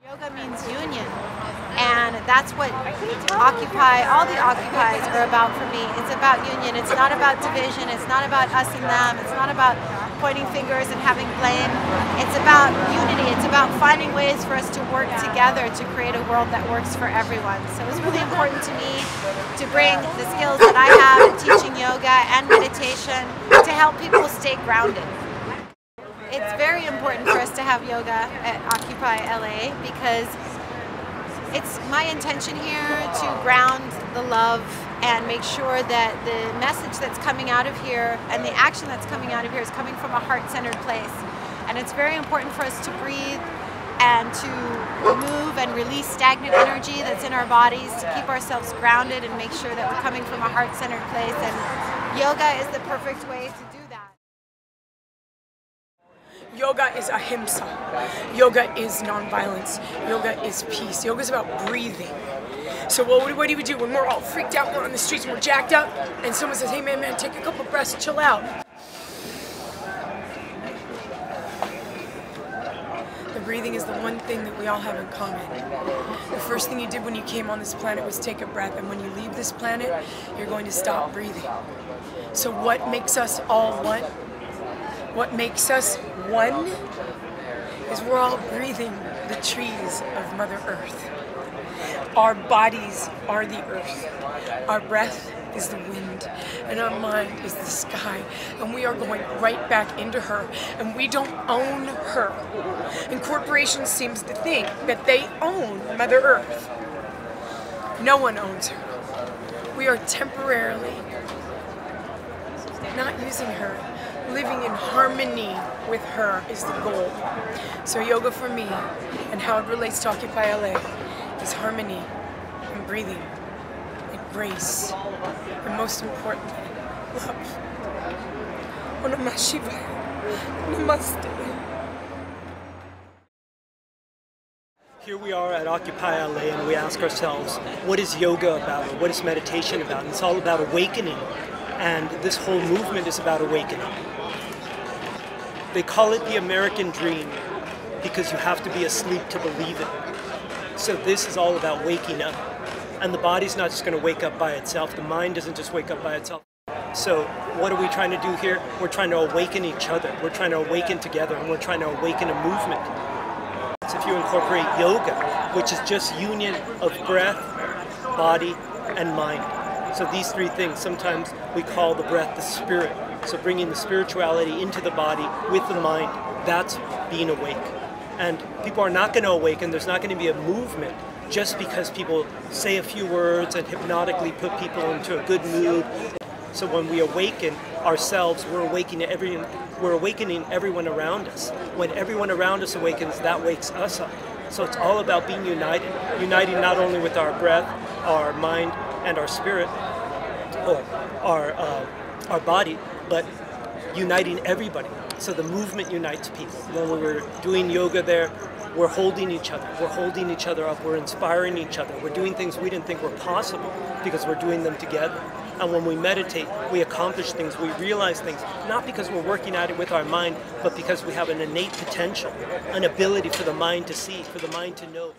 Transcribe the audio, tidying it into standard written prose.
Yoga means union, and that's what Occupy, all the Occupies are about for me. It's about union. It's not about division. It's not about us and them. It's not about pointing fingers and having blame. It's about unity. It's about finding ways for us to work together to create a world that works for everyone. So it's really important to me to bring the skills that I have in teaching yoga and meditation to help people stay grounded. It's very important for us to have yoga at Occupy LA because it's my intention here to ground the love and make sure that the message that's coming out of here and the action that's coming out of here is coming from a heart-centered place. And it's very important for us to breathe and to move and release stagnant energy that's in our bodies, to keep ourselves grounded and make sure that we're coming from a heart-centered place. And yoga is the perfect way to do that. Yoga is ahimsa. Yoga is nonviolence. Yoga is peace. Yoga is about breathing. So what do we do when we're all freaked out, we're on the streets, and we're jacked up, and someone says, hey man, take a couple breaths, chill out. The breathing is the one thing that we all have in common. The first thing you did when you came on this planet was take a breath, and when you leave this planet, you're going to stop breathing. So what makes us all one? What makes us one is we're all breathing the trees of Mother Earth. Our bodies are the earth. Our breath is the wind, and our mind is the sky, and we are going right back into her, and we don't own her. And corporations seems to think that they own Mother Earth. No one owns her. We are temporarily not using her. Living in harmony with her is the goal. So yoga for me, and how it relates to Occupy LA, is harmony and breathing and grace, and most importantly, love. Om Namah Shivaya. Namaste. Here we are at Occupy LA, and we ask ourselves, what is yoga about, or what is meditation about? And it's all about awakening, and this whole movement is about awakening. They call it the American dream because you have to be asleep to believe it. So this is all about waking up. And the body's not just going to wake up by itself. The mind doesn't just wake up by itself. So what are we trying to do here? We're trying to awaken each other. We're trying to awaken together, and we're trying to awaken a movement. So if you incorporate yoga, which is just union of breath, body, and mind. So these three things, sometimes we call the breath the spirit. So bringing the spirituality into the body with the mind, that's being awake. And people are not going to awaken. There's not going to be a movement just because people say a few words and hypnotically put people into a good mood. So when we awaken ourselves, we're awakening everyone around us. When everyone around us awakens, that wakes us up. So it's all about being united. Uniting not only with our breath, our mind, and our spirit, or our body, but uniting everybody. So the movement unites people. When we're doing yoga there, we're holding each other. We're holding each other up. We're inspiring each other. We're doing things we didn't think were possible because we're doing them together. And when we meditate, we accomplish things, we realize things, not because we're working at it with our mind, but because we have an innate potential, an ability for the mind to see, for the mind to know.